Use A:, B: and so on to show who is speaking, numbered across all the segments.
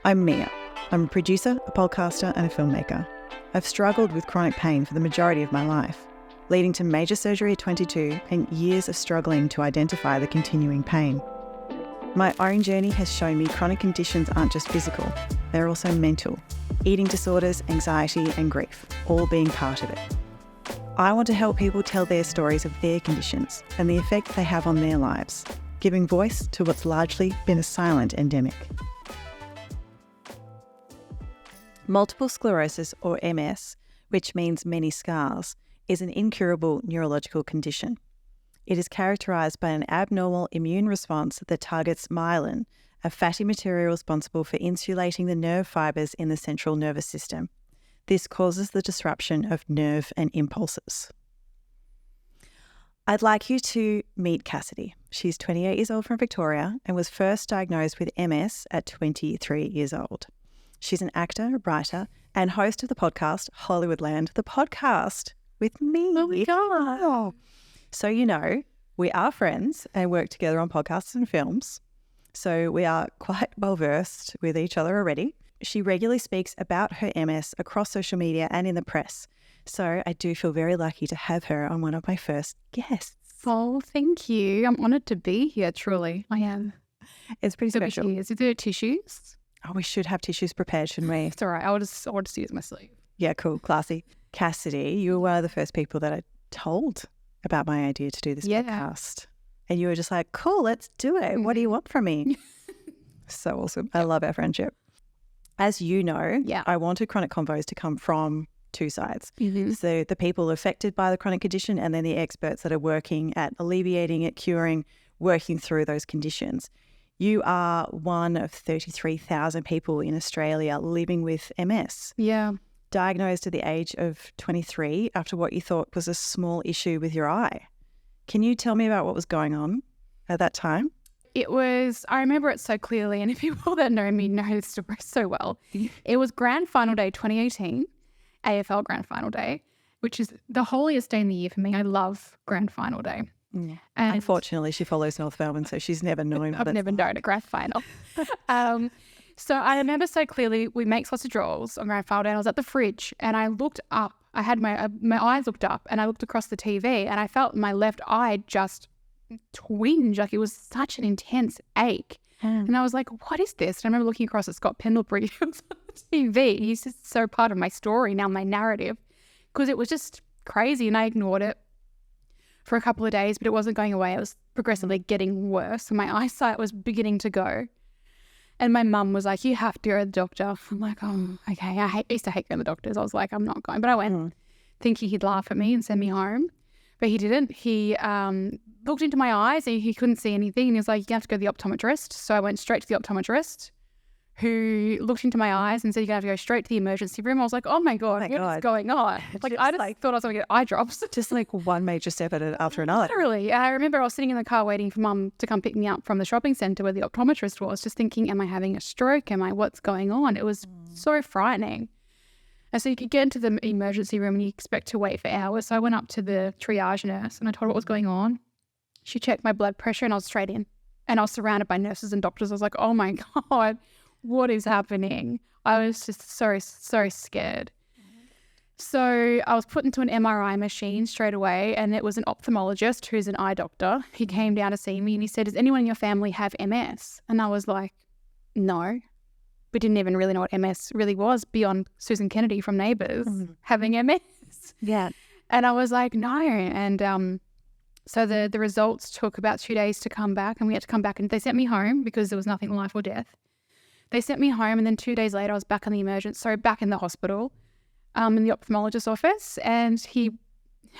A: I'm Mia. I'm a producer, a podcaster and a filmmaker. I've struggled with chronic pain for the majority of my life, leading to major surgery at 22 and years of struggling to identify the continuing pain. My own journey has shown me chronic conditions aren't just physical, they're also mental. Eating disorders, anxiety and grief, all being part of it. I want to help people tell their stories of their conditions and the effect they have on their lives, giving voice to what's largely been a silent endemic. Multiple sclerosis, or MS, which means many scars, is an incurable neurological condition. It is characterised by an abnormal immune response that targets myelin, a fatty material responsible for insulating the nerve fibres in the central nervous system. This causes the disruption of nerve and impulses. I'd like you to meet Cassidy. She's 28 years old from Victoria and was first diagnosed with MS at 23 years old. She's an actor, writer, and host of the podcast Hollywoodland, the podcast with me.
B: Oh my God.
A: So, we are friends and work together on podcasts and films. So we are quite well versed with each other already. She regularly speaks about her MS across social media and in the press. So I do feel very lucky to have her on one of my first guests.
B: Oh, thank you. I'm honoured to be here, truly. I am.
A: It's pretty special.
B: Is there tissues?
A: Oh, we should have tissues prepared, shouldn't we?
B: It's all right. I'll just use my sleeve.
A: Yeah, cool. Classy. Cassidy, you were one of the first people that I told about my idea to do this podcast. And you were just like, cool, let's do it. What do you want from me? So awesome. I love our friendship. As you know, I wanted Chronic Convos to come from two sides.
B: Mm-hmm.
A: So the people affected by the chronic condition and then the experts that are working at alleviating it, curing, working through those conditions. You are one of 33,000 people in Australia living with MS.
B: Yeah.
A: Diagnosed at the age of 23 after what you thought was a small issue with your eye. Can you tell me about what was going on at that time?
B: I remember it so clearly, and people that know me know this story so well. It was Grand Final Day 2018, AFL Grand Final Day, which is the holiest day in the year for me. I love Grand Final Day.
A: And unfortunately, she follows North Melbourne, so she's never known.
B: I've never known a grand final. So I remember so clearly we make sausage rolls on Grand Final Day, and I was at the fridge, and I looked up. I had my eyes looked up, and I looked across the TV, and I felt my left eye just twinge, like it was such an intense ache. And I was like, what is this? And I remember looking across at Scott Pendlebury on the TV. He's just so part of my story now, my narrative, because it was just crazy, and I ignored it for a couple of days, but it wasn't going away. It was progressively getting worse, and my eyesight was beginning to go. And my mum was like, you have to go to the doctor. I'm like, oh, okay. I used to hate going to the doctors. I was like, I'm not going. But I went thinking he'd laugh at me and send me home. But he didn't. He looked into my eyes and he couldn't see anything. And he was like, you have to go to the optometrist. So I went straight to the optometrist, who looked into my eyes and said, you're going to have to go straight to the emergency room. I was like, oh my God, what is going on? Like, I just thought I was going to get eye drops.
A: Just like one major step after another.
B: Literally. I remember I was sitting in the car waiting for Mum to come pick me up from the shopping centre where the optometrist was, just thinking, am I having a stroke? What's going on? It was so frightening. And so you could get into the emergency room and you expect to wait for hours. So I went up to the triage nurse and I told her what was going on. She checked my blood pressure and I was straight in. And I was surrounded by nurses and doctors. I was like, oh my God, what is happening? I was just so scared. So I was put into an MRI machine straight away, and it was an ophthalmologist who's an eye doctor. He came down to see me and he said, does anyone in your family have MS? And I was like, no. We didn't even really know what MS really was beyond Susan Kennedy from Neighbours having MS.
A: Yeah.
B: And I was like, no. And so the results took about 2 days to come back, and we had to come back, and they sent me home because there was nothing life or death. They sent me home, and then 2 days later I was back in the hospital, in the ophthalmologist's office. And I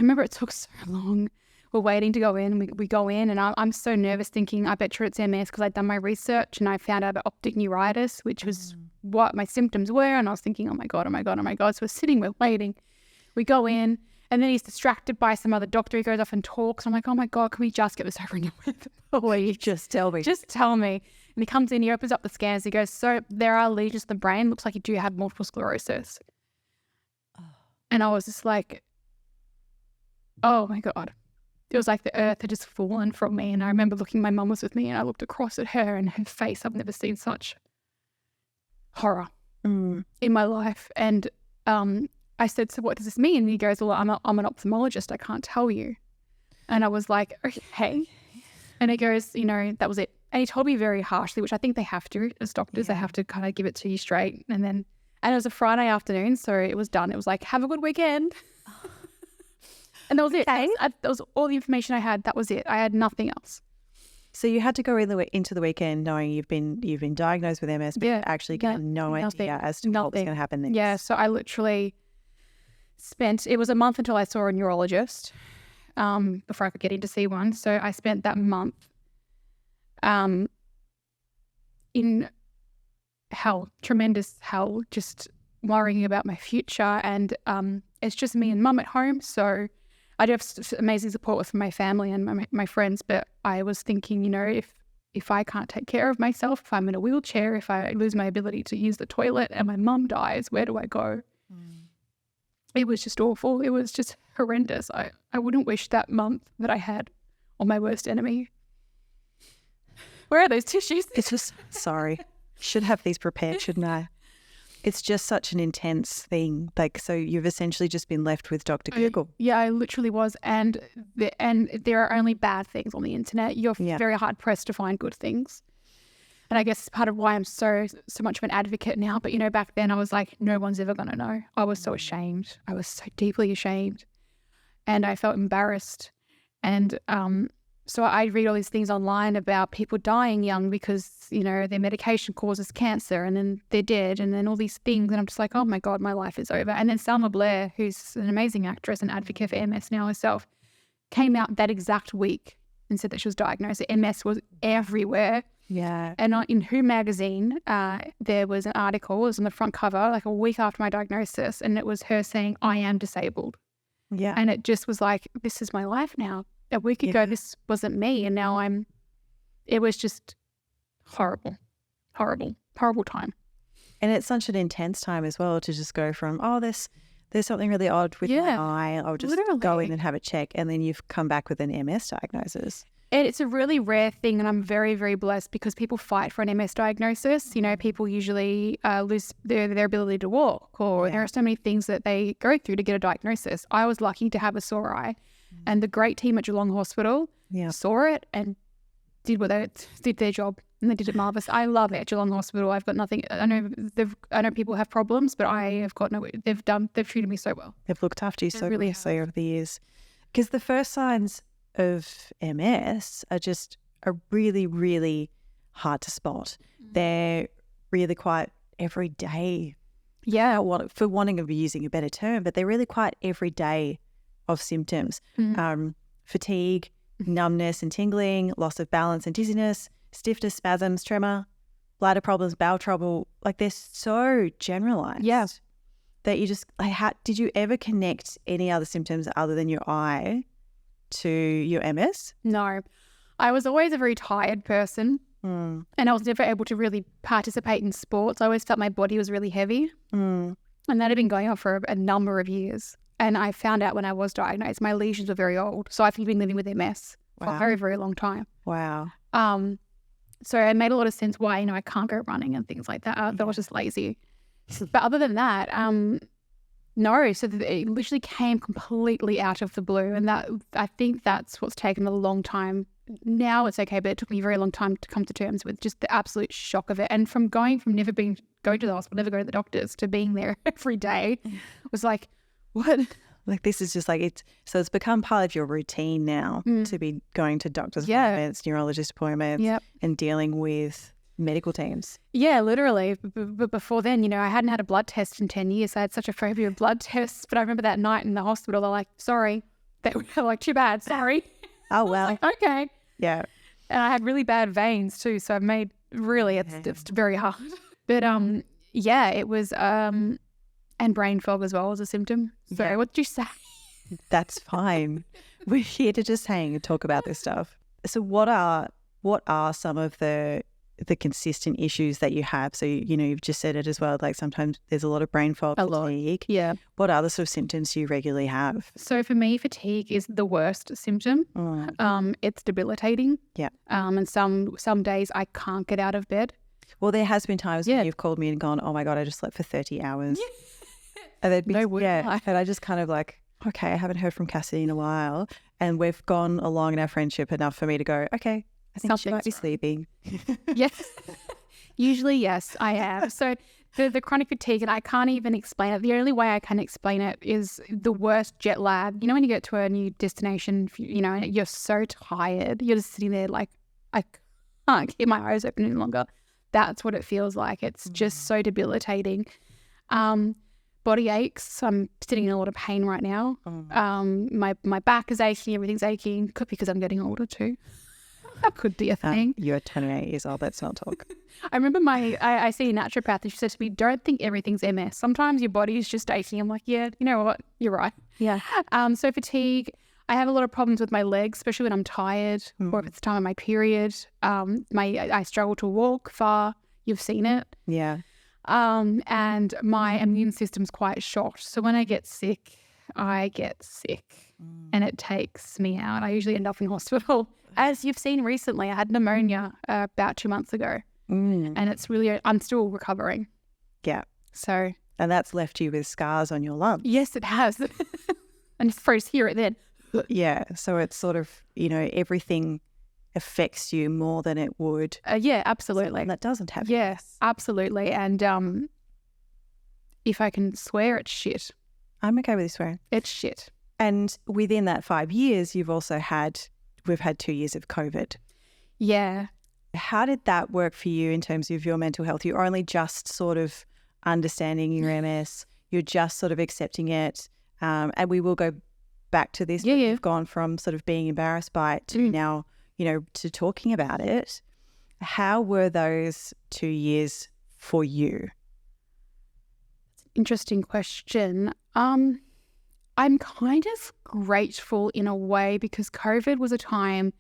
B: remember it took so long. We're waiting to go in. We go in, and I'm so nervous thinking, I bet you it's MS, because I'd done my research and I found out about optic neuritis, which was what my symptoms were. And I was thinking, oh my God. So we're sitting, we're waiting. We go in, and then he's distracted by some other doctor. He goes off and talks. I'm like, oh my God, can we just get this over and done with? Please.
A: Just tell me.
B: Just tell me. And he comes in, he opens up the scans. He goes, so there are lesions in the brain. Looks like you do have multiple sclerosis. And I was just like, oh my God. It was like the earth had just fallen from me. And I remember my mum was with me, and I looked across at her, and her face, I've never seen such horror in my life. And I said, so what does this mean? And he goes, well, I'm an ophthalmologist. I can't tell you. And I was like, okay. And he goes, that was it. And he told me very harshly, which I think they have to as doctors. They have to kind of give it to you straight. And it was a Friday afternoon, so it was done. It was like, have a good weekend. And that was it.
A: Okay.
B: That was all the information I had. That was it. I had nothing else.
A: So you had to go into the weekend knowing you've been diagnosed with MS, but actually got no idea as to what was going to happen next.
B: Yeah, so I literally it was a month until I saw a neurologist before I could get in to see one. So I spent that month in hell, tremendous hell, just worrying about my future. And it's just me and mum at home. So I do have amazing support from my family and my friends, but I was thinking, if I can't take care of myself, if I'm in a wheelchair, if I lose my ability to use the toilet and my mum dies, where do I go? It was just awful. It was just horrendous. I wouldn't wish that month that I had on my worst enemy. Where are those tissues?
A: It's just, sorry, should have these prepared, shouldn't I? It's just such an intense thing. Like, so you've essentially just been left with Dr. Google.
B: Yeah, I literally was. And there are only bad things on the internet. You're very hard pressed to find good things. And I guess it's part of why I'm so much of an advocate now. But, back then I was like, no one's ever going to know. I was so ashamed. I was so deeply ashamed. And I felt embarrassed. And so I read all these things online about people dying young because, their medication causes cancer and then they're dead and then all these things. And I'm just like, oh my God, my life is over. And then Selma Blair, who's an amazing actress and advocate for MS now herself, came out that exact week and said that she was diagnosed. MS was everywhere.
A: Yeah.
B: And in Who magazine, there was an article, it was on the front cover, like a week after my diagnosis, and it was her saying, I am disabled.
A: Yeah.
B: And it just was like, this is my life now. A week ago, this wasn't me. And now it was just horrible time.
A: And it's such an intense time as well to just go from, there's something really odd with my eye. I'll just go in and have a check. And then you've come back with an MS diagnosis.
B: And it's a really rare thing, and I'm very, very blessed because people fight for an MS diagnosis. People usually lose their ability to walk, or there are so many things that they go through to get a diagnosis. I was lucky to have a sore eye, and the great team at Geelong Hospital saw it and did their job, and they did it marvelous. I love it, Geelong Hospital. I've got nothing. I know people have problems, but I have got no. They've treated me so well.
A: They've looked after you so really over the years, because the first signs of MS are really, really hard to spot. They're really quite everyday. Yeah, for wanting of using a better term, but they're really quite everyday of symptoms. Fatigue, numbness and tingling, loss of balance and dizziness, stiffness, spasms, tremor, bladder problems, bowel trouble. Like, they're so generalized.
B: Yeah.
A: That you just, did you ever connect any other symptoms other than your eye to your MS?
B: No. I was always a very tired person, and I was never able to really participate in sports. I always felt my body was really heavy, and that had been going on for a number of years. And I found out when I was diagnosed, my lesions were very old. So I've been living with MS for a very, very long time.
A: Wow.
B: So it made a lot of sense why, I can't go running and things like that. I was just lazy. But other than that, no. So it literally came completely out of the blue. And that, I think that's what's taken a long time. Now it's okay, but it took me a very long time to come to terms with just the absolute shock of it. And from going to the hospital, never go to the doctors, to being there every day, was like, what?
A: Like, this is just like, it's become part of your routine now to be going to doctor's appointments, neurologist appointments, and dealing with medical teams.
B: Yeah, literally. But before then, I hadn't had a blood test in 10 years. I had such a phobia of blood tests. But I remember that night in the hospital, they're like, sorry. They were like, too bad, sorry.
A: Oh, well.
B: Like, okay.
A: Yeah.
B: And I had really bad veins too. So I've made, really, it's very hard. But it was, and brain fog as well as a symptom. So what did you say?
A: That's fine. We're here to just hang and talk about this stuff. So what are some of the consistent issues that you have? So, you've just said it as well, like sometimes there's a lot of brain fog, fatigue.
B: Yeah.
A: What other sort of symptoms do you regularly have?
B: So for me, fatigue is the worst symptom. It's debilitating.
A: Yeah.
B: And some days I can't get out of bed.
A: Well, there has been times when you've called me and gone, oh my God, I just slept for 30 hours. And they'd be, and I just kind of like, okay, I haven't heard from Cassidy in a while. And we've gone along in our friendship enough for me to go, okay, I think she might be sleeping.
B: Yes. Usually, yes, I am. So the chronic fatigue, and I can't even explain it. The only way I can explain it is the worst jet lag. You know, when you get to a new destination, you know, and you're so tired, you're just sitting there like, I can't keep my eyes open any longer. That's what it feels like. It's just so debilitating. Body aches. I'm sitting in a lot of pain right now. My back is aching. Everything's aching. Could be because I'm getting older too. That could be a thing.
A: You're 28 years old. Let's not talk.
B: I remember I see a naturopath and she said to me, don't think everything's MS. Sometimes your body is just aching. I'm like, yeah, you know what? You're right.
A: Yeah.
B: So fatigue, I have a lot of problems with my legs, especially when I'm tired or if it's the time of my period. I struggle to walk far. You've seen it.
A: Yeah.
B: And my immune system's quite shot. So when I get sick, and it takes me out. I usually end up in hospital. As you've seen recently, I had pneumonia about 2 months ago, and it's really, I'm still recovering.
A: Yeah.
B: So.
A: And that's left you with scars on your lungs.
B: Yes, it has. And it's froze here and then.
A: Yeah. So it's sort of, you know, everything affects you more than it would.
B: Yeah, absolutely.
A: And that doesn't have.
B: Yes, absolutely. And if I can swear, it's shit.
A: I'm okay with you swearing.
B: It's shit.
A: And within that 5 years, we've had 2 years of COVID.
B: Yeah.
A: How did that work for you in terms of your mental health? You're only just sort of understanding your MS. You're just sort of accepting it. And we will go back to this.
B: Yeah.
A: You've gone from sort of being embarrassed by it to now, you know, to talking about it. How were those 2 years for you?
B: Interesting question. I'm kind of grateful in a way because COVID was a time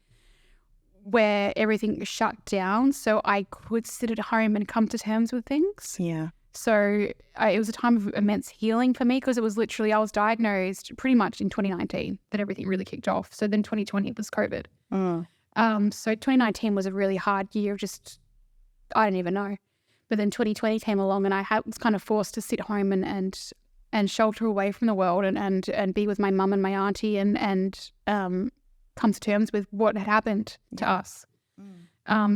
B: where everything was shut down, so I could sit at home and come to terms with things.
A: Yeah.
B: So it was a time of immense healing for me because it was literally, I was diagnosed pretty much in 2019 that everything really kicked off. So then 2020 was COVID. So 2019 was a really hard year of just, I didn't even know. But then 2020 came along and I was kind of forced to sit home and shelter away from the world and be with my mum and my auntie and come to terms with what had happened to us.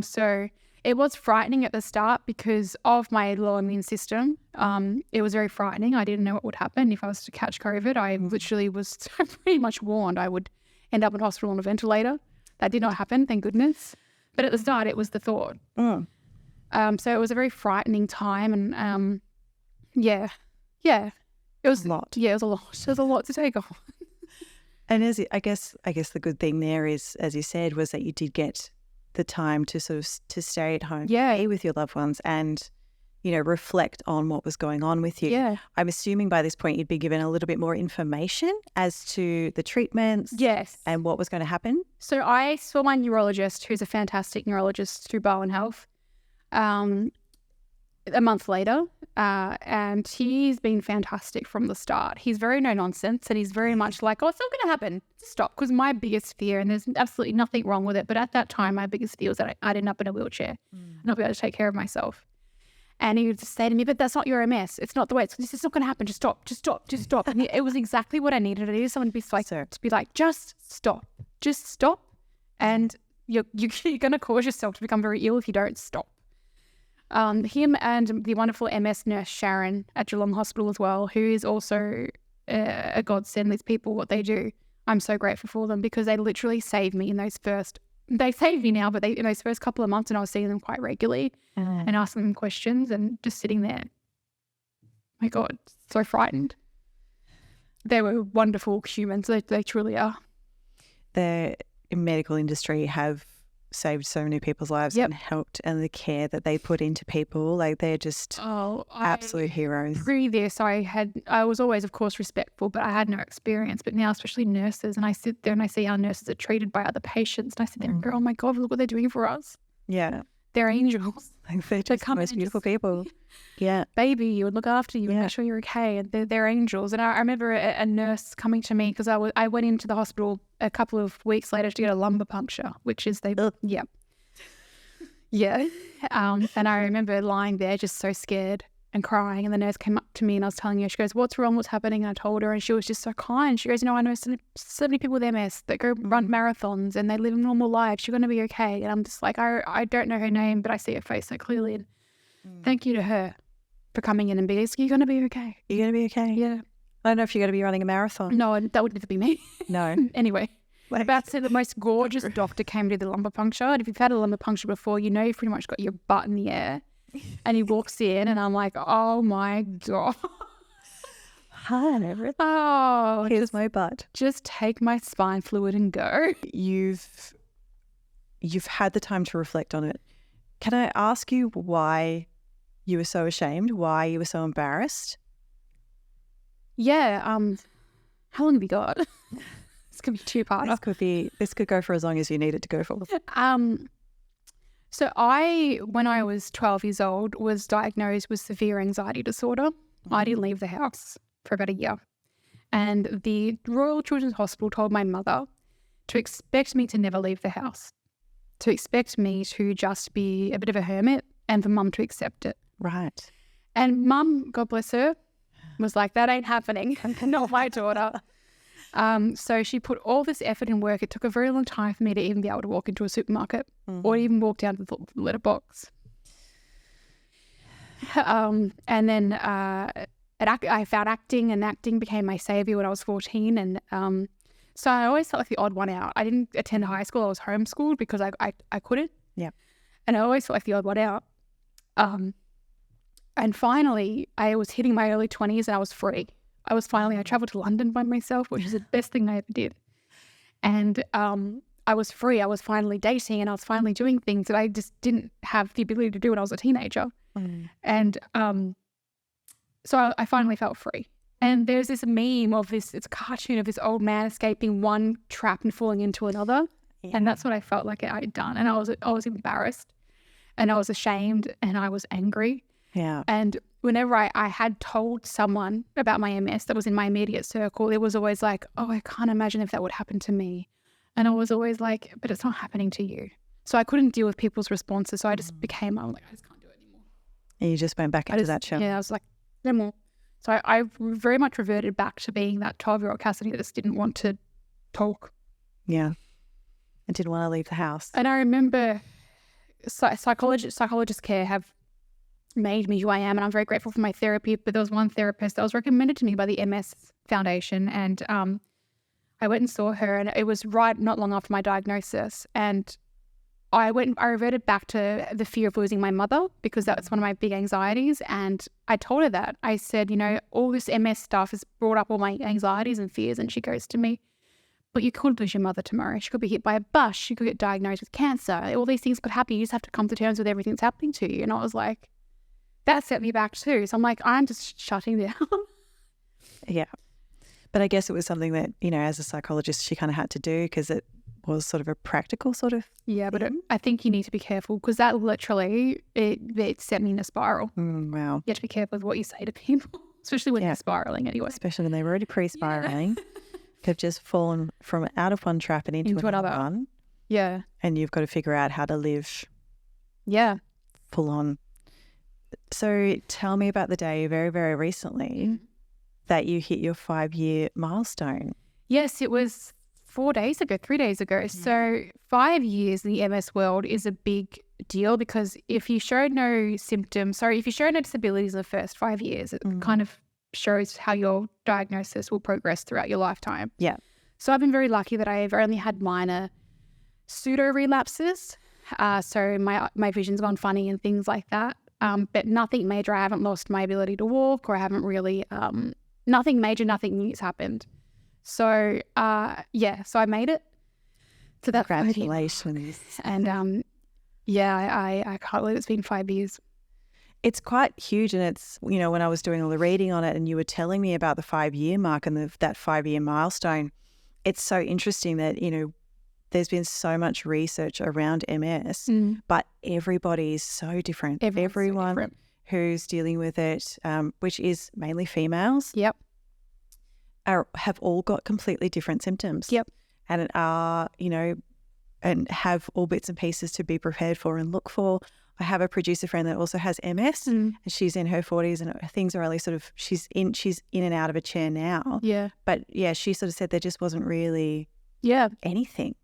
B: So it was frightening at the start because of my low immune system. It was very frightening. I didn't know what would happen if I was to catch COVID. I literally was pretty much warned I would end up in hospital on a ventilator. That did not happen, thank goodness. But at the start, it was the thought. So it was a very frightening time and yeah. It was
A: a lot.
B: Yeah, it was a lot. It was a lot to take on.
A: And I guess the good thing there is, as you said, was that you did get the time to sort of to stay at home, be with your loved ones, and you know reflect on what was going on with you.
B: Yeah,
A: I'm assuming by this point you'd be given a little bit more information as to the treatments, and what was going to happen.
B: So I saw my neurologist, who's a fantastic neurologist through Bowen Health, a month later, and he's been fantastic from the start. He's very no nonsense and he's very much like, oh, it's not going to happen. Just stop. Because my biggest fear, and there's absolutely nothing wrong with it, but at that time, my biggest fear was that I'd end up in a wheelchair and not be able to take care of myself. And he would just say to me, but that's not your MS. It's not the way. This is not going to happen. Just stop. Just stop. Just stop. And it was exactly what I needed. I needed someone to be like, just stop. Just stop. And you're going to cause yourself to become very ill if you don't stop. Him and the wonderful MS nurse Sharon at Geelong Hospital as well, who is also a godsend. These people, what they do, I'm so grateful for them because they literally saved me in those first. They saved me now, but in those first couple of months, and I was seeing them quite regularly and asking them questions and just sitting there. My God, so frightened. They were wonderful humans. They truly are.
A: The medical industry have saved so many people's lives and helped, and the care that they put into people, like they're just absolute heroes.
B: Through this, I was always, of course, respectful, but I had no experience. But now, especially nurses, and I sit there and I see how nurses are treated by other patients, and I sit there and go, oh my God, look what they're doing for us.
A: Yeah.
B: They're angels.
A: They're just the most beautiful people. Yeah.
B: Baby you and look after you and make sure you're okay. And they're angels. And I remember a nurse coming to me because I went into the hospital a couple of weeks later to get a lumbar puncture, which is Yeah. And I remember lying there just so scared and crying. And the nurse came up to me and I was telling her, she goes, "What's wrong? What's happening?" And I told her, and she was just so kind. She goes, "I know so many people with MS that go run marathons and they live normal lives. You're going to be okay." And I'm just like, I don't know her name, but I see her face so clearly. And thank you to her for coming in and being, "You're going to be okay.
A: You're going to be okay."
B: Yeah.
A: I don't know if you're going to be running a marathon.
B: No, that would never be me.
A: No.
B: Anyway. About to say the most gorgeous doctor came to the lumbar puncture. And if you've had a lumbar puncture before, you know you've pretty much got your butt in the air. And he walks in and I'm like, oh my God.
A: Hi, everything.
B: Oh,
A: Here's my butt.
B: Just take my spine fluid and go.
A: You've had the time to reflect on it. Can I ask you why you were so ashamed? Why you were so embarrassed?
B: Yeah. How long have you got? This could be two-parter.
A: This could go for as long as you need it to go for.
B: So when I was 12 years old, was diagnosed with severe anxiety disorder. I didn't leave the house for about a year. And the Royal Children's Hospital told my mother to expect me to never leave the house, to expect me to just be a bit of a hermit and for mum to accept it.
A: Right.
B: And mum, God bless her, was like, that ain't happening. Not my daughter. So she put all this effort and work. It took a very long time for me to even be able to walk into a supermarket or even walk down to the letterbox. And then I found acting, and acting became my saviour when I was 14. And so I always felt like the odd one out. I didn't attend high school. I was homeschooled because I couldn't.
A: Yeah.
B: And I always felt like the odd one out. And finally, I was hitting my early 20s and I was free. I traveled to London by myself, which is the best thing I ever did. And I was free. I was finally dating and I was finally doing things that I just didn't have the ability to do when I was a teenager. And so I finally felt free. And there's this meme of it's a cartoon of this old man escaping one trap and falling into another. Yeah. And that's what I felt like I had done. And I was embarrassed and I was ashamed and I was angry.
A: Yeah.
B: And whenever I had told someone about my MS that was in my immediate circle, it was always like, oh, I can't imagine if that would happen to me. And I was always like, but it's not happening to you. So I couldn't deal with people's responses. So I just I'm like, I just can't do it anymore.
A: And you just went back into that show.
B: Yeah, I was like, no more. So I very much reverted back to being that 12-year-old Cassidy that just didn't want to talk.
A: Yeah. And didn't want to leave the house.
B: And I remember psychologist care have made me who I am, and I'm very grateful for my therapy. But there was one therapist that was recommended to me by the MS Foundation, and I went and saw her, and it was not long after my diagnosis, and I reverted back to the fear of losing my mother because that's one of my big anxieties. And I told her that. I said, all this MS stuff has brought up all my anxieties and fears. And she goes to me, but you could lose your mother tomorrow. She could be hit by a bus. She could get diagnosed with cancer. All these things could happen. You just have to come to terms with everything that's happening to you. And I was like, that set me back too. So I'm like, I'm just shutting down.
A: Yeah. But I guess it was something that, as a psychologist, she kind of had to do because it was sort of a practical sort of
B: Yeah, but I think you need to be careful because that literally, it set me in a spiral.
A: Wow.
B: You have to be careful with what you say to people, especially when they're spiraling anyway.
A: Especially when they were already pre-spiraling. They've just fallen from out of one trap and into another one.
B: Yeah.
A: And you've got to figure out how to live full on. So tell me about the day very, very recently that you hit your 5-year milestone.
B: Yes, it was 3 days ago. So 5 years in the MS world is a big deal because if you show no disabilities in the first 5 years, it kind of shows how your diagnosis will progress throughout your lifetime.
A: Yeah.
B: So I've been very lucky that I've only had minor pseudo relapses. So my vision's gone funny and things like that. But nothing major. I haven't lost my ability to walk, or I haven't really nothing major, nothing new's happened. So so I made it to that.
A: Congratulations.
B: And I can't believe it's been 5 years.
A: It's quite huge, and it's, when I was doing all the reading on it and you were telling me about the 5-year mark and that 5-year milestone, it's so interesting that, there's been so much research around MS, but everybody's so different. Everyone so different. Who's dealing with it, which is mainly females, have all got completely different symptoms.
B: Yep.
A: And are, and have all bits and pieces to be prepared for and look for. I have a producer friend that also has MS and she's in her 40s and things are only sort of, she's in and out of a chair now.
B: Yeah.
A: But yeah, she sort of said there just wasn't really anything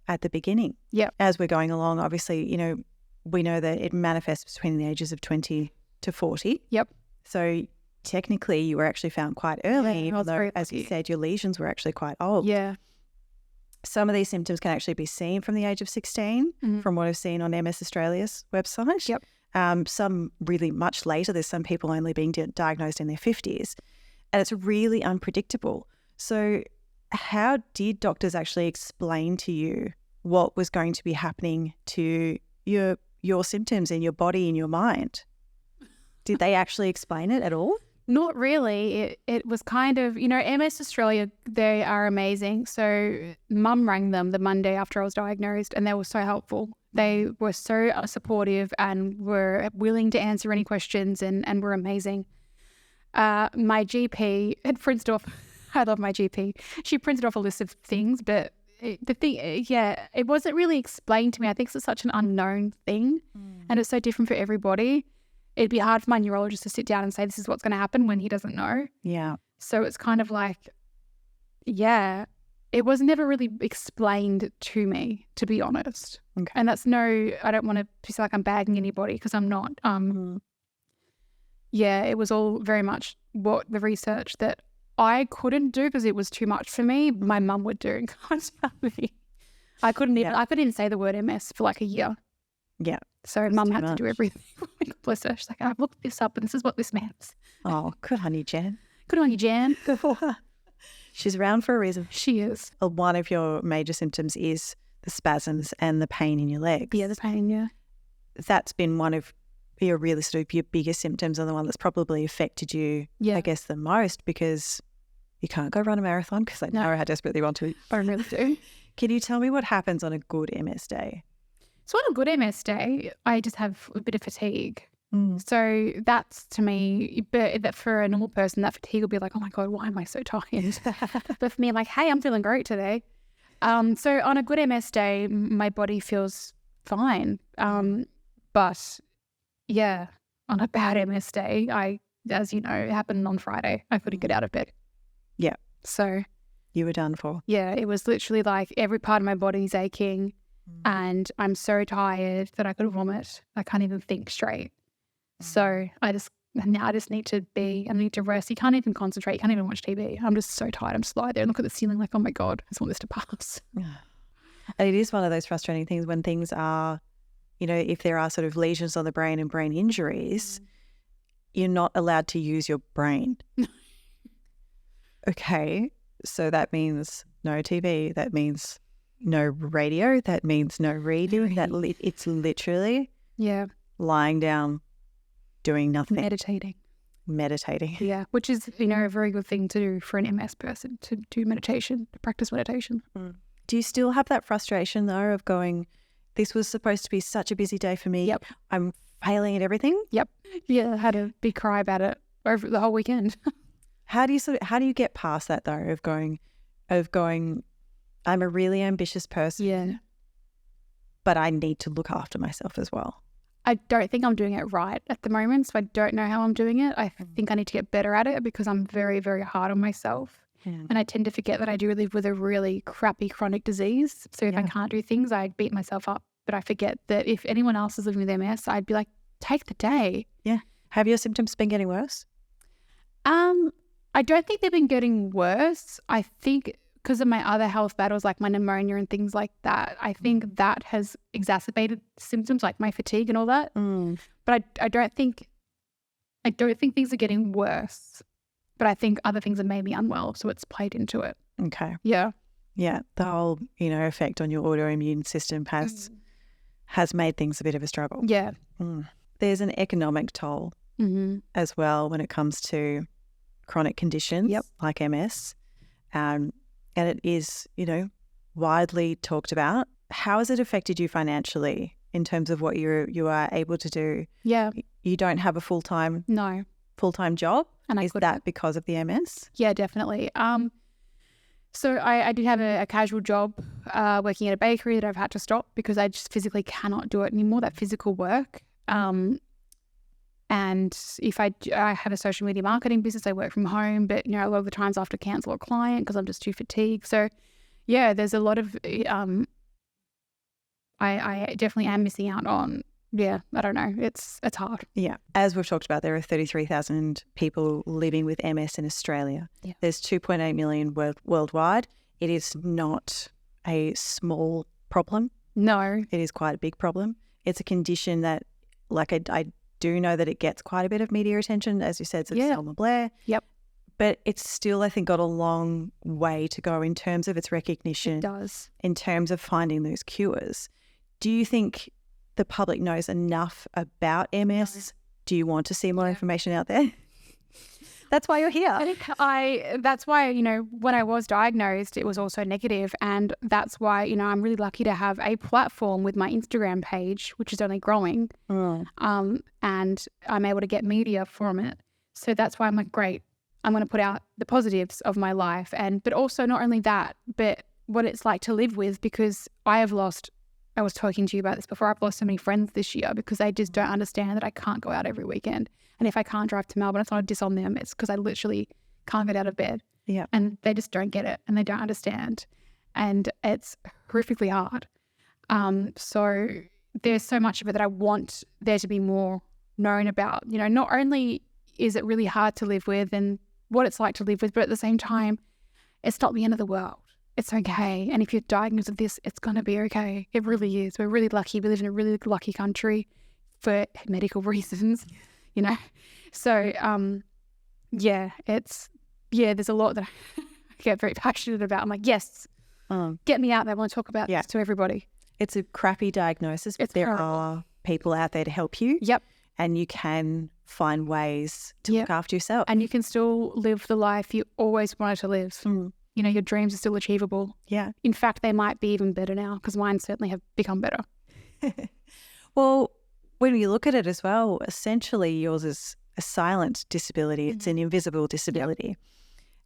A: at the beginning.
B: Yeah.
A: As we're going along, obviously, you know, we know that it manifests between the ages of 20 to 40.
B: Yep.
A: So technically you were actually found quite early,
B: Yeah,
A: although, as you said, your lesions were actually quite old.
B: Yeah.
A: Some of these symptoms can actually be seen from the age of 16, from what I've seen on MS Australia's website.
B: Yep.
A: Some really much later. There's some people only being diagnosed in their 50s. And it's really unpredictable. So how did doctors actually explain to you what was going to be happening to your symptoms in your body and your mind? Did they actually explain it at all?
B: Not really. It was kind of, you know, MS Australia, they are amazing. So Mum rang them the Monday after I was diagnosed and they were so helpful. They were so supportive and were willing to answer any questions and were amazing. My GP had printed off, I love my GP. She printed off a list of things, but it wasn't really explained to me. I think it's such an unknown thing and it's so different for everybody. It'd be hard for my neurologist to sit down and say this is what's going to happen when he doesn't know.
A: Yeah.
B: So it's kind of like, it was never really explained to me, to be honest.
A: Okay.
B: And that's I don't want to feel like I'm bagging anybody because I'm not. Yeah, it was all very much what the research that I couldn't do because it was too much for me. My mum would do constantly. I couldn't even say the word MS for like a year.
A: Yeah.
B: So Mum had to do everything. Bless her. She's like, I've looked this up and this is what this means.
A: Oh, good on you, Jan.
B: Good on you, Jan.
A: She's around for a reason.
B: She is.
A: One of your major symptoms is the spasms and the pain in your legs.
B: Yeah, the pain, yeah.
A: That's been one of your really sort of your biggest symptoms and the one that's probably affected you, I guess, the most because you can't go run a marathon because I know how desperately you want to.
B: I really do.
A: Can you tell me what happens on a good MS day?
B: So on a good MS day, I just have a bit of fatigue. So that's to me, but that for a normal person, that fatigue will be like, oh my God, why am I so tired? But for me, I'm like, hey, I'm feeling great today. So on a good MS day, my body feels fine. But yeah, on a bad MS day, as you know, it happened on Friday. I couldn't get out of bed.
A: Yeah.
B: So
A: you were done for.
B: Yeah, it was literally like every part of my body's aching. And I'm so tired that I could vomit. I can't even think straight. So I just need to rest. You can't even concentrate. You can't even watch TV. I'm just so tired. I'm just lie there and look at the ceiling like, oh my God, I just want this to pass.
A: And it is one of those frustrating things when things are, you know, if there are sort of lesions on the brain and brain injuries, you're not allowed to use your brain. Okay, so that means no TV. That means no radio, that means no reading, it's literally lying down, doing nothing. Meditating.
B: Yeah, which is, you know, a very good thing to do for an MS person, to do meditation, to practice meditation.
A: Do you still have that frustration though of going, this was supposed to be such a busy day for me.
B: Yep. I'm
A: failing at everything?
B: Yep. Yeah, I had a big cry about it over the whole weekend.
A: How do you get past that though of going, I'm a really ambitious person, but I need to look after myself as well.
B: I don't think I'm doing it right at the moment, so I don't know how I'm doing it. I think I need to get better at it because I'm very, very hard on myself. And I tend to forget that I do live with a really crappy chronic disease. So if I can't do things, I beat myself up. But I forget that if anyone else is living with MS, I'd be like, take the day.
A: Yeah. Have your symptoms been getting worse?
B: I don't think they've been getting worse. I think because of my other health battles like my pneumonia and things like that, I think that has exacerbated symptoms like my fatigue and all that. But I don't think things are getting worse. But I think other things have made me unwell, so it's played into it.
A: Okay.
B: Yeah.
A: Yeah. The whole, effect on your autoimmune system has made things a bit of a struggle.
B: Yeah.
A: There's an economic toll as well when it comes to chronic conditions like MS. And it is, widely talked about. How has it affected you financially in terms of what you are able to do?
B: Yeah.
A: You don't have a full-time job?
B: And
A: is that because of the MS?
B: Yeah, definitely. So I did have a casual job working at a bakery that I've had to stop because I just physically cannot do it anymore, that physical work. And if I have a social media marketing business, I work from home, but, a lot of the times I have to cancel a client because I'm just too fatigued. So, yeah, there's a lot of, I definitely am missing out on, I don't know. It's hard.
A: Yeah. As we've talked about, there are 33,000 people living with MS in Australia.
B: Yeah.
A: There's 2.8 million worldwide. It is not a small problem.
B: No.
A: It is quite a big problem. It's a condition that, like, I do know that it gets quite a bit of media attention, as you said, so Selma Blair.
B: Yep.
A: But it's still, I think, got a long way to go in terms of its recognition.
B: It does.
A: In terms of finding those cures. Do you think the public knows enough about MS? Do you want to see more information out there? That's why you're here.
B: I think that's why, when I was diagnosed, it was also negative. And that's why, I'm really lucky to have a platform with my Instagram page, which is only growing. And I'm able to get media from it. So that's why I'm like, great, I'm going to put out the positives of my life. But also not only that, but what it's like to live with, because I was talking to you about this before, I've lost so many friends this year because they just don't understand that I can't go out every weekend. And if I can't drive to Melbourne, it's not a diss on them. It's because I literally can't get out of bed.
A: Yeah.
B: And they just don't get it and they don't understand. And it's horrifically hard. So there's so much of it that I want there to be more known about. Not only is it really hard to live with and what it's like to live with, but at the same time, it's not the end of the world. It's okay. And if you're diagnosed with this, it's going to be okay. It really is. We're really lucky. We live in a really lucky country for medical reasons. So, there's a lot that I get very passionate about. I'm like, yes, get me out there. I want to talk about this to everybody.
A: It's a crappy diagnosis, but there are people out there to help you.
B: Yep.
A: And you can find ways to look after yourself.
B: And you can still live the life you always wanted to live. Your dreams are still achievable.
A: Yeah.
B: In fact, they might be even better now because mine certainly have become better.
A: Well, when we look at it as well, essentially yours is a silent disability. It's an invisible disability. Yep.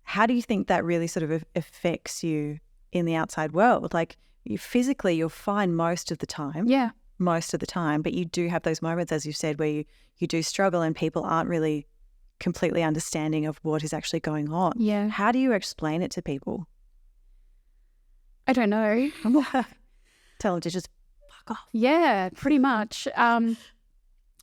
A: How do you think that really sort of affects you in the outside world? Like, physically, you're fine most of the time.
B: Yeah.
A: Most of the time. But you do have those moments, as you said, where you do struggle and people aren't really completely understanding of what is actually going on.
B: Yeah.
A: How do you explain it to people?
B: I don't know.
A: Tell them to just fuck off.
B: Yeah, pretty much.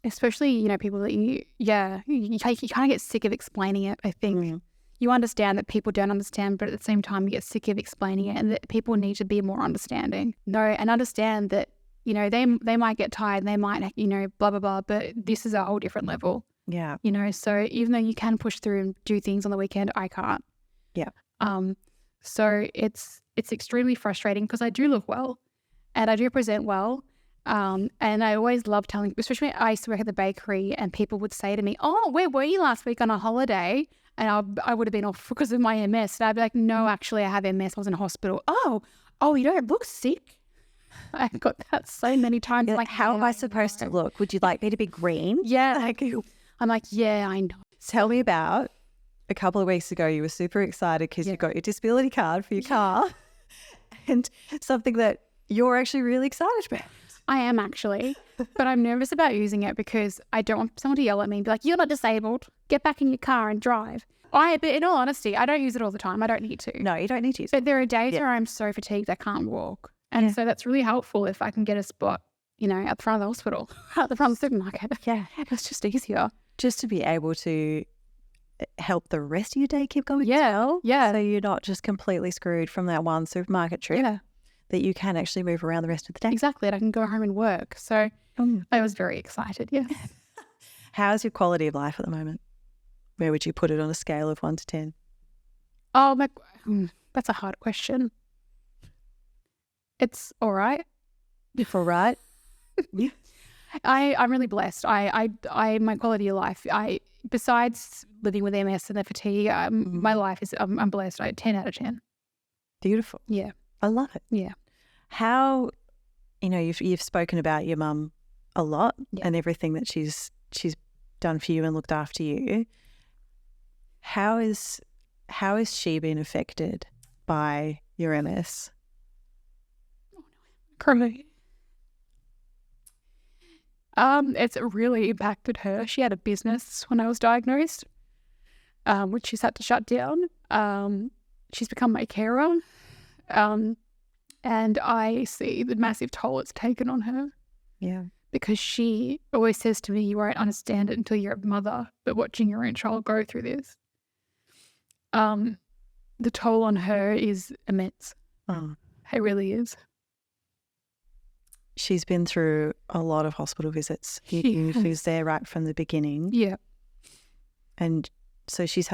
B: Especially, people that you kind of get sick of explaining it, I think. You understand that people don't understand, but at the same time you get sick of explaining it and that people need to be more understanding. And understand that, they might get tired, they might, blah, blah, blah, but this is a whole different level.
A: Yeah.
B: So even though you can push through and do things on the weekend, I can't.
A: Yeah.
B: So it's extremely frustrating because I do look well and I do present well. And I always love telling, especially I used to work at the bakery and people would say to me, oh, where were you last week on a holiday? And I would have been off because of my MS. And I'd be like, no, actually I have MS. I was in hospital. Oh, you don't look sick. I got that so many times.
A: You're like, how am I supposed to look? Would you like me to be green?
B: Yeah. I'm like, yeah, I know.
A: Tell me about a couple of weeks ago, you were super excited because you got your disability card for your car and something that you're actually really excited about.
B: I am actually, but I'm nervous about using it because I don't want someone to yell at me and be like, you're not disabled. Get back in your car and drive. But in all honesty, I don't use it all the time. I don't need to.
A: No, you don't need to use it.
B: But there are days where I'm so fatigued I can't walk. And so that's really helpful if I can get a spot, at the front of the hospital, at the front of the supermarket.
A: Yeah.
B: It's just easier.
A: Just to be able to help the rest of your day keep going.
B: Yeah.
A: So you're not just completely screwed from that one supermarket trip.
B: Yeah.
A: That you can actually move around the rest of the day.
B: Exactly. And I can go home and work. So I was very excited. Yeah.
A: How's your quality of life at the moment? Where would you put it on a scale of 1 to 10?
B: Oh, that's a hard question. It's all right.
A: It's all right. Yeah.
B: I'm really blessed. My quality of life, besides living with MS and the fatigue, my life is, I'm blessed. 10 out of 10.
A: Beautiful.
B: Yeah.
A: I love it.
B: Yeah.
A: How, you've spoken about your mum a lot and everything that she's done for you and looked after you. How is she been affected by your MS?
B: Cry. It's really impacted her. She had a business when I was diagnosed, which she's had to shut down. She's become my carer, and I see the massive toll it's taken on her.
A: Yeah.
B: Because she always says to me, you won't understand it until you're a mother, but watching your own child go through this, the toll on her is immense.
A: Oh.
B: It really is.
A: She's been through a lot of hospital visits. She was there right from the beginning.
B: Yeah.
A: And so she's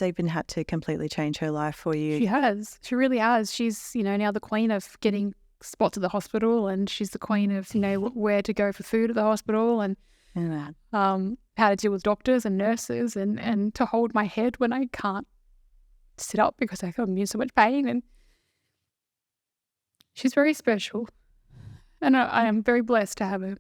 A: even had to completely change her life for you.
B: She has. She really has. She's, now the queen of getting spots at the hospital, and she's the queen of, where to go for food at the hospital, and how to deal with doctors and nurses, and to hold my head when I can't sit up because I'm in so much pain. And she's very special. And I am very blessed to have her.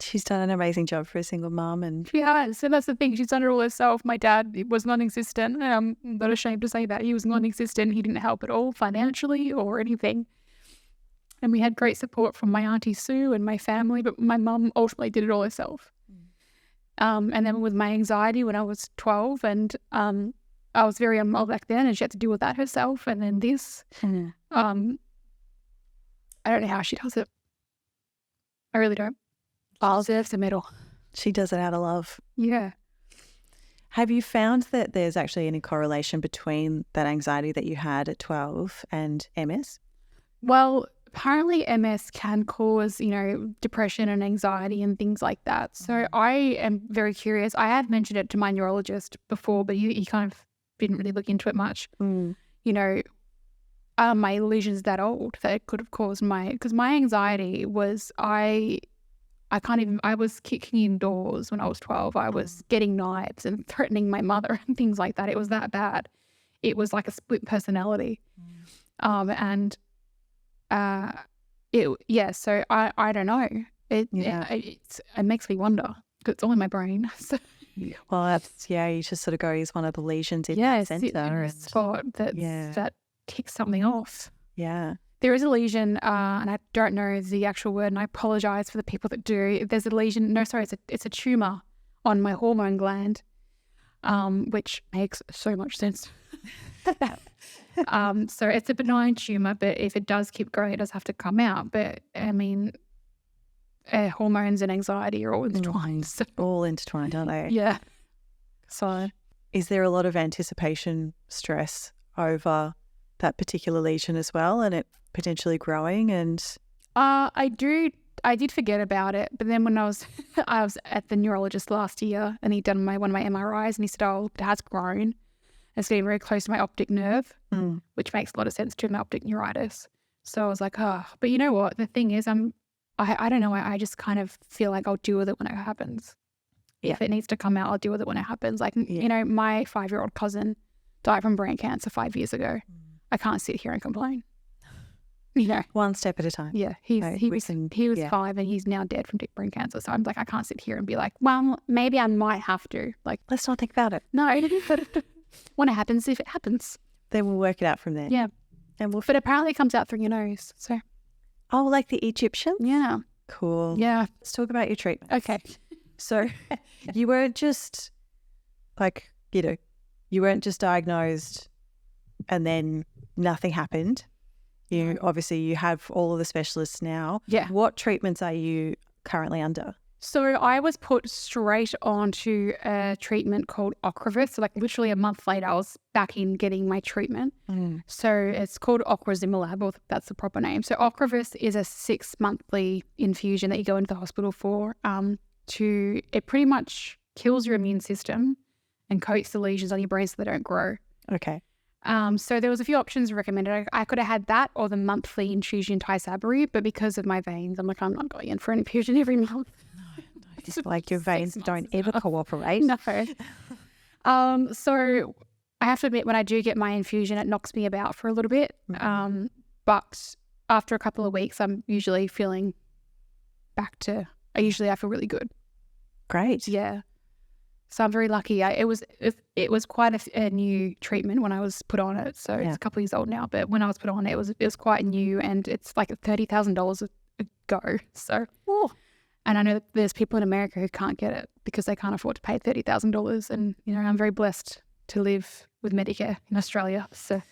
A: She's done an amazing job for a single mum. And
B: she has. And that's the thing. She's done it all herself. My dad was non-existent. I'm not ashamed to say that. He was non-existent. He didn't help at all financially or anything. And we had great support from my auntie Sue and my family, but my mum ultimately did it all herself. And then with my anxiety when I was 12, and I was very unwell back then, and she had to deal with that herself. And then this, I don't know how she does it. I really don't. She deserves the medal.
A: She does it out of love.
B: Yeah.
A: Have you found that there's actually any correlation between that anxiety that you had at 12 and MS?
B: Well, apparently MS can cause, depression and anxiety and things like that. So I am very curious. I had mentioned it to my neurologist before, but he kind of didn't really look into it much. Are my lesions that old that it could have caused because my anxiety was I was kicking indoors when I was 12. I was getting knives and threatening my mother and things like that. It was that bad. It was like a split personality. So I don't know. It makes me wonder because it's all in my brain. So.
A: Well, you just sort of go, he's one of the lesions in the centre.
B: In spot that kicks something off.
A: Yeah.
B: There is a lesion, and I don't know the actual word, and I apologise for the people that do. There's a lesion. No, sorry, it's a tumour on my hormone gland, which makes so much sense. So it's a benign tumour, but if it does keep growing, it does have to come out. But I mean, hormones and anxiety are all intertwined. So.
A: All intertwined, aren't they?
B: Yeah. So,
A: is there a lot of anticipation stress over that particular lesion as well, and it potentially growing? And
B: I did forget about it, but then when I was at the neurologist last year, and he'd done one of my MRIs, and he said, "Oh, it has grown. It's getting very close to my optic nerve," which makes a lot of sense to my optic neuritis. So I was like, oh, but you know what? The thing is, I don't know. I just kind of feel like I'll deal with it when it happens. Yeah. If it needs to come out, I'll deal with it when it happens. Like, my 5-year-old cousin died from brain cancer 5 years ago. I can't sit here and complain.
A: One step at a time.
B: Yeah, he was 5 and he's now dead from brain cancer. So I'm like, I can't sit here and be like, well, maybe I might have to. Like,
A: let's not think about it.
B: No, when it happens, if it happens,
A: then we'll work it out from there.
B: Yeah, but apparently it comes out through your nose. So,
A: like the Egyptians.
B: Yeah,
A: cool.
B: Yeah,
A: let's talk about your treatment.
B: Okay,
A: so you weren't just you weren't just diagnosed and then nothing happened. Obviously you have all of the specialists now.
B: Yeah.
A: What treatments are you currently under?
B: So I was put straight onto a treatment called Ocrevus. So literally a month later, I was back in getting my treatment. So it's called Ocrezimilab, or that's the proper name. So Ocrevus is a 6-monthly infusion that you go into the hospital for. It pretty much kills your immune system and coats the lesions on your brain so they don't grow.
A: Okay.
B: So there was a few options recommended. I could have had that or the monthly infusion Tysabri, but because of my veins, I'm like, I'm not going in for an infusion every month.
A: No, like your veins don't ever cooperate.
B: No. So I have to admit, when I do get my infusion, it knocks me about for a little bit. But after a couple of weeks, I'm usually feeling I feel really good.
A: Great.
B: Yeah. So I'm very lucky. It was quite a new treatment when I was put on it. So it's a couple of years old now, but when I was put on it, it was quite new, and it's like $30,000 a go. So, and I know that there's people in America who can't get it because they can't afford to pay $30,000. And I'm very blessed to live with Medicare in Australia. So,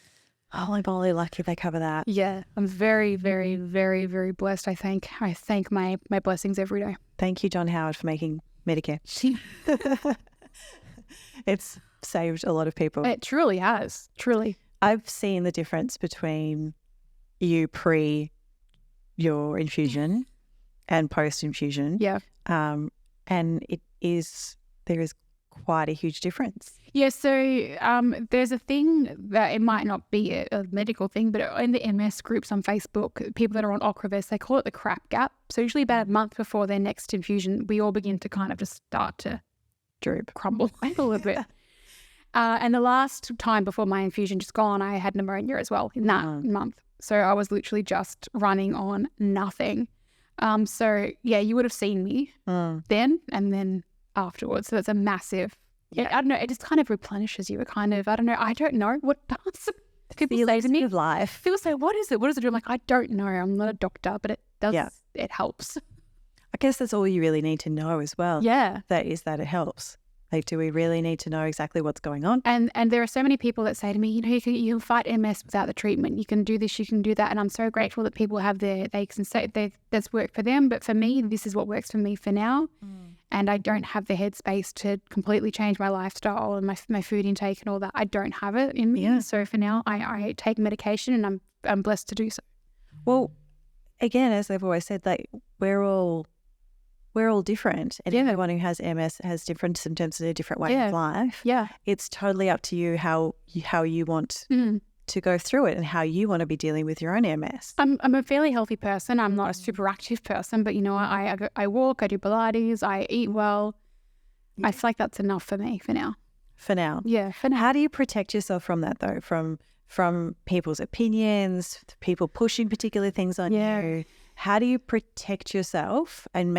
A: holy moly, lucky they cover that.
B: Yeah, I'm very, very, very, very blessed. I thank my blessings every day.
A: Thank you, John Howard, for making Medicare. It's saved a lot of people.
B: It truly has. Truly.
A: I've seen the difference between you pre your infusion and post infusion.
B: Yeah.
A: And there is quite a huge difference.
B: Yeah, so there's a thing that it might not be a medical thing, but in the MS groups on Facebook, people that are on Ocrevus, they call it the crap gap. So usually about a month before their next infusion, we all begin to kind of just start to
A: droop,
B: crumble a little bit. And the last time before my infusion just gone, I had pneumonia as well in that month. So I was literally just running on nothing. So yeah, you would have seen me then and then afterwards. So it's a massive, I don't know, it just kind of replenishes you. It kind of, I don't know what does. People say to me,
A: life.
B: People say, what is it? What does it do? I'm like, I don't know. I'm not a doctor, but it does, it helps.
A: I guess that's all you really need to know as well.
B: Yeah.
A: That it helps. Like, do we really need to know exactly what's going on?
B: And there are so many people that say to me, you can fight MS without the treatment. You can do this, you can do that. And I'm so grateful that people have they can say that's worked for them. But for me, this is what works for me for now. And I don't have the headspace to completely change my lifestyle and my food intake and all that. I don't have it in me. Yeah. So for now, I take medication, and I'm blessed to do so.
A: Well, again, as I've always said, like we're all different, and everyone who has MS has different symptoms and a different way of life. Yeah, it's totally up to you how you want to go through it and how you want to be dealing with your own MS.
B: I'm a fairly healthy person. I'm not a super active person, but I walk, I do Pilates, I eat well. Yeah. I feel like that's enough for me for now.
A: For now,
B: yeah. For now.
A: How do you protect yourself from that though? From people's opinions, people pushing particular things on you. How do you protect yourself and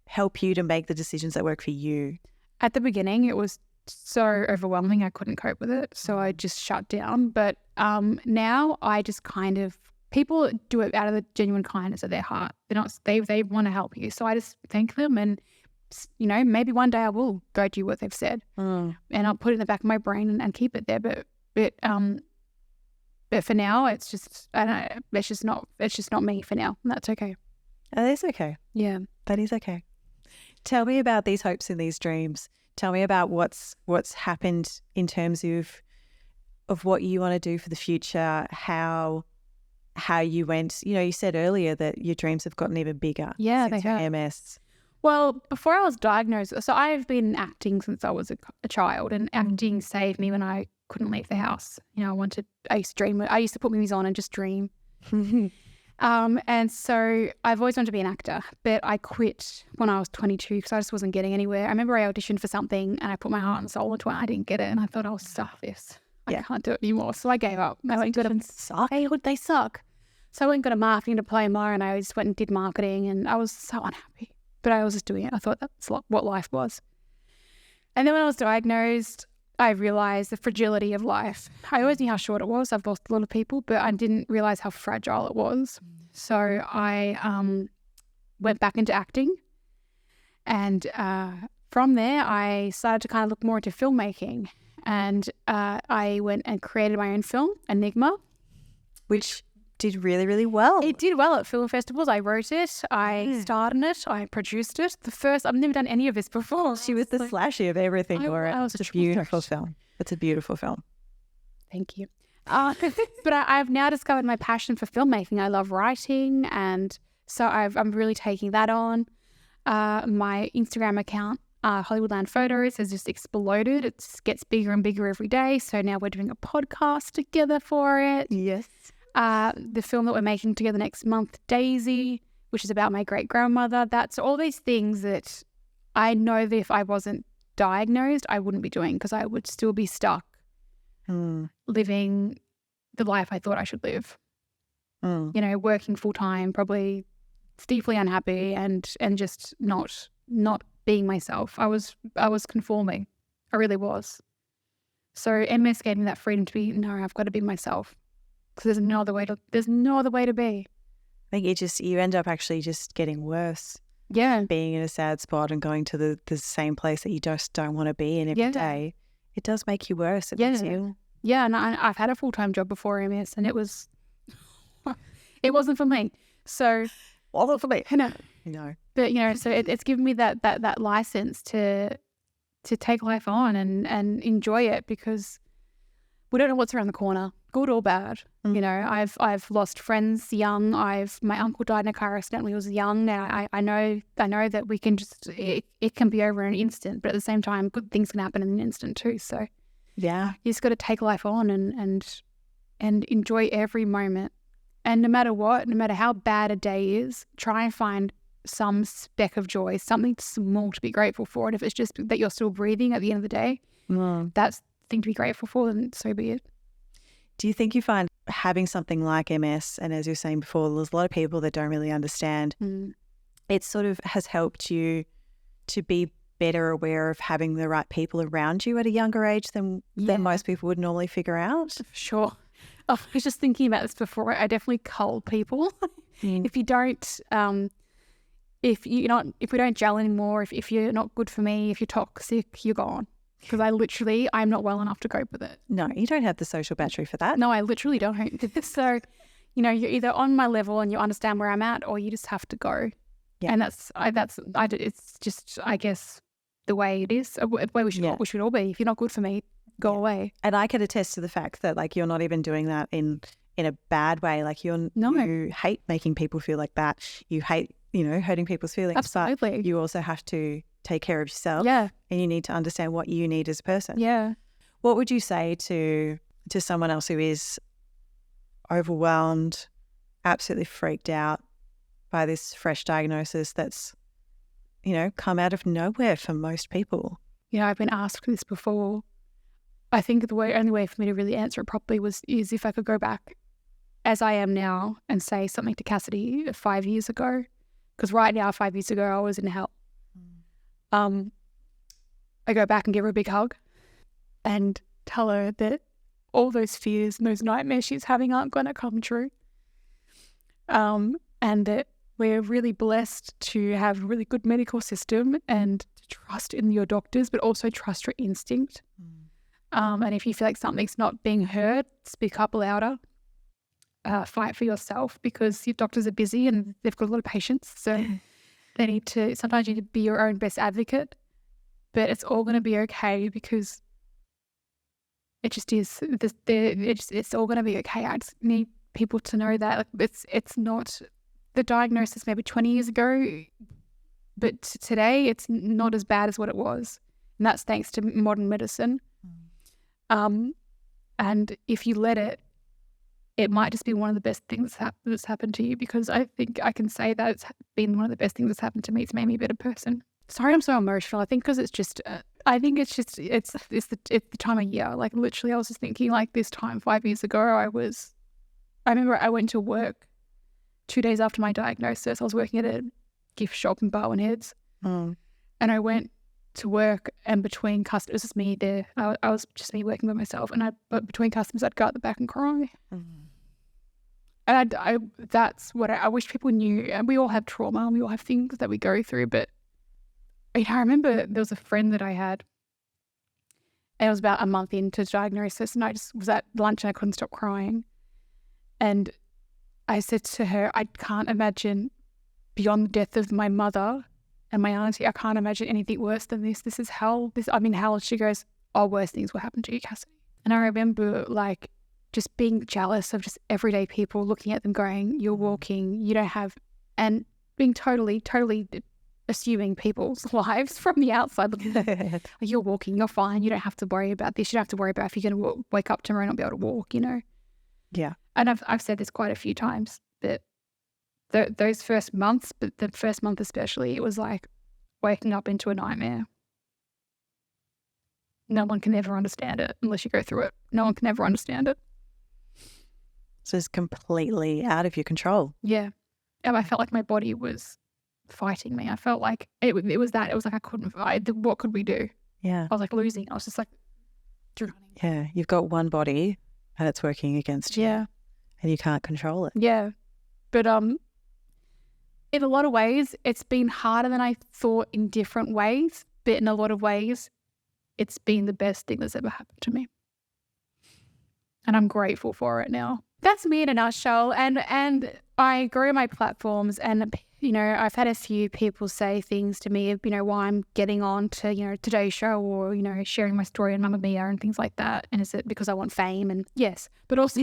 A: help you to make the decisions that work for you?
B: At the beginning, it was so overwhelming. I couldn't cope with it. So I just shut down. But now I just people do it out of the genuine kindness of their heart. They want to help you. So I just thank them, and maybe one day I will go do what they've said, and I'll put it in the back of my brain and keep it there. But for now, it's just, I don't know, it's just not me for now. And that's okay.
A: That is okay.
B: Yeah.
A: That is okay. Tell me about these hopes and these dreams. Tell me about what's happened in terms of what you want to do for the future, how you went, you said earlier that your dreams have gotten even bigger.
B: Yeah,
A: since
B: they have.
A: MS.
B: Well, before I was diagnosed, so I've been acting since I was a child, and acting saved me when I couldn't leave the house. I used to dream. I used to put movies on and just dream. And so I've always wanted to be an actor, but I quit when I was 22 because I just wasn't getting anywhere. I remember I auditioned for something and I put my heart and soul into it. I didn't get it, and I thought, I'll stop this. I can't do it anymore. So I gave up. I went and suck. They suck. So I went and got a marketing diploma, and I just went and did marketing, and I was so unhappy. But I was just doing it. I thought that's what life was. And then when I was diagnosed, I realised the fragility of life. I always knew how short it was. I've lost a lot of people, but I didn't realise how fragile it was. So I went back into acting. And from there, I started to kind of look more into filmmaking. And I went and created my own film, Enigma.
A: Which did really, really well.
B: It did well at film festivals. I wrote it. I starred in it. I produced it. I've never done any of this before.
A: She was the slashy of everything for it.
B: It's
A: a beautiful film. It's a beautiful film.
B: Thank you. But I've now discovered my passion for filmmaking. I love writing, and so I'm really taking that on. My Instagram account, Hollywoodland Photos, has just exploded. It gets bigger and bigger every day. So now we're doing a podcast together for it.
A: Yes.
B: The film that we're making together next month, Daisy, which is about my great-grandmother. That's all these things that I know that if I wasn't diagnosed, I wouldn't be doing, because I would still be stuck living the life I thought I should live. Working full-time, probably deeply unhappy and just not being myself. I was conforming. I really was. So MS gave me that freedom to be, no, I've got to be myself. Because there's no other way to be.
A: I think you end up actually just getting worse.
B: Yeah.
A: Being in a sad spot and going to the same place that you just don't want to be in every day. It does make you worse. It makes you...
B: Yeah, and I've had a full-time job before MS, and it wasn't for me. So
A: wasn't for me.
B: No. But so it's given me that license to take life on and enjoy it, because we don't know what's around the corner, good or bad. I've lost friends young. My uncle died in a car accident when he was young. Now I know that we can just it can be over in an instant, but at the same time, good things can happen in an instant too. So
A: yeah,
B: you just got to take life on and enjoy every moment. And no matter what, no matter how bad a day is, try and find some speck of joy, something small to be grateful for. And if it's just that you're still breathing at the end of the day, that's the thing to be grateful for, then so be it.
A: Do you think you find having something like MS, and as you were saying before, there's a lot of people that don't really understand, it sort of has helped you to be better aware of having the right people around you at a younger age than most people would normally figure out?
B: Sure. I was just thinking about this before. I definitely cull people. If you don't, if we don't gel anymore, if you're not good for me, if you're toxic, you're gone. Because I'm not well enough to cope with it.
A: No, you don't have the social battery for that.
B: No, I literally don't. So, you're either on my level and you understand where I'm at, or you just have to go. Yeah. And it's just, I guess, the way it is, the way we should all be. If you're not good for me, go away.
A: And I can attest to the fact that, like, you're not even doing that in a bad way. Like, you hate making people feel like that. You hate, hurting people's feelings.
B: Absolutely.
A: But you also have to take care of yourself.
B: Yeah.
A: And you need to understand what you need as a person.
B: Yeah.
A: What would you say to someone else who is overwhelmed, absolutely freaked out by this fresh diagnosis that's, come out of nowhere for most people?
B: I've been asked this before. I think the only way for me to really answer it properly is if I could go back as I am now and say something to Cassidy 5 years ago. Because right now, 5 years ago, I was in hell. I go back and give her a big hug and tell her that all those fears and those nightmares she's having aren't going to come true. And that we're really blessed to have a really good medical system and to trust in your doctors, but also trust your instinct. And if you feel like something's not being heard, speak up louder. Fight for yourself, because your doctors are busy and they've got a lot of patients. So sometimes you need to be your own best advocate, but it's all going to be okay, because it just is. It's all going to be okay. I just need people to know that it's not the diagnosis maybe 20 years ago, but today it's not as bad as what it was. And that's thanks to modern medicine. And if you let it, it might just be one of the best things that's happened to you, because I think I can say that it's been one of the best things that's happened to me. It's made me a better person. Sorry, I'm so emotional. I think because it's the time of year. Like, literally, I was just thinking, like, this time 5 years ago, I remember I went to work 2 days after my diagnosis. I was working at a gift shop in Barwon Heads. And I went to work, and between customers, it was just me there. I was just me working by myself, but between customers, I'd go out the back and cry. And that's what I wish people knew. And we all have trauma, and we all have things that we go through. But I remember there was a friend that I had, and it was about a month into diagnosis, and I just was at lunch and I couldn't stop crying. And I said to her, I can't imagine, beyond the death of my mother and my auntie, I can't imagine anything worse than this. This is hell. I'm in hell. She goes, worse things will happen to you, Cassidy. And I remember, like, just being jealous of just everyday people, looking at them going, you're walking, you don't have, and being totally assuming people's lives from the outside. You're walking, you're fine, you don't have to worry about this, you don't have to worry about if you're going to wake up tomorrow and not be able to walk,
A: Yeah.
B: And I've said this quite a few times, but those first months, but the first month especially, it was like waking up into a nightmare. No one can ever understand it unless you go through it. No one can ever understand it.
A: So it's completely out of your control.
B: Yeah. And I felt like my body was fighting me. I felt like it was that. It was like I couldn't fight. What could we do?
A: Yeah.
B: I was like losing. I was just like drowning.
A: Yeah. You've got one body and it's working against you.
B: Yeah.
A: And you can't control it.
B: Yeah. But in a lot of ways, it's been harder than I thought in different ways. But in a lot of ways, it's been the best thing that's ever happened to me. And I'm grateful for it now. That's me in a nutshell. And I grow my platforms and, you know, I've had a few people say things to me, you know, why I'm getting on to, you know, Today's Show or, you know, sharing my story on Mamma Mia and things like that. And is it because I want fame? And yes, but also...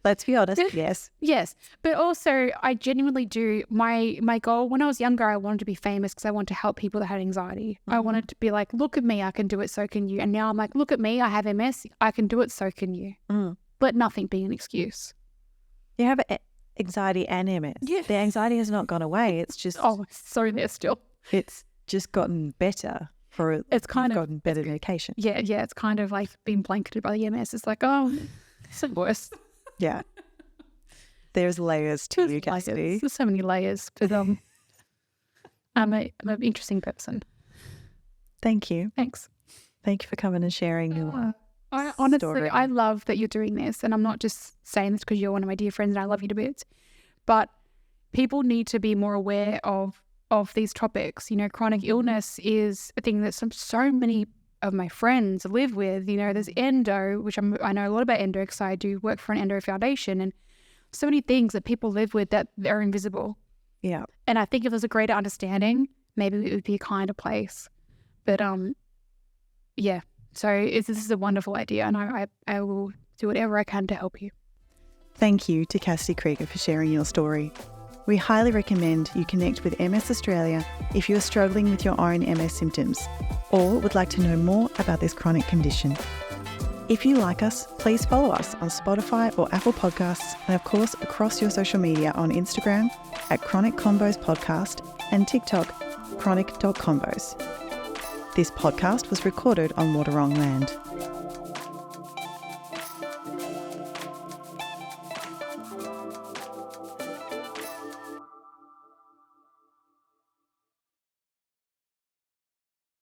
A: Let's be honest, yes.
B: Yes, but also I genuinely do. My goal when I was younger, I wanted to be famous because I wanted to help people that had anxiety. I wanted to be like, look at me, I can do it, so can you. And now I'm like, look at me, I have MS, I can do it, so can you. Let nothing be an excuse.
A: You have anxiety and MS.
B: Yeah.
A: The anxiety has not gone away. It's just...
B: Oh, so there still.
A: It's just gotten better for...
B: It's kind of...
A: gotten better medication.
B: Yeah, it's kind of like being blanketed by the MS. It's like, oh, it's worse.
A: Yeah. There's layers to you, Cassidy.
B: There's so many layers to them. I'm an interesting person.
A: Thank you.
B: Thanks.
A: Thank you for coming and sharing your
B: honestly,
A: story.
B: I love that you're doing this. And I'm not just saying this because you're one of my dear friends and I love you to bits. But people need to be more aware of these topics. You know, chronic illness is a thing that so many of my friends live with. You know, there's endo, which I know a lot about endo because I do work for an endo foundation, and so many things that people live with that are invisible.
A: Yeah.
B: And I think if there's a greater understanding, maybe it would be a kinder place. But yeah. So this is a wonderful idea, and I will do whatever I can to help you.
A: Thank you to Cassidy Krieger for sharing your story. We highly recommend you connect with MS Australia if you are struggling with your own MS symptoms or would like to know more about this chronic condition. If you like us, please follow us on Spotify or Apple Podcasts and of course across your social media on Instagram at Chronic Combos Podcast and TikTok chronic.combos. This podcast was recorded on Waterong land.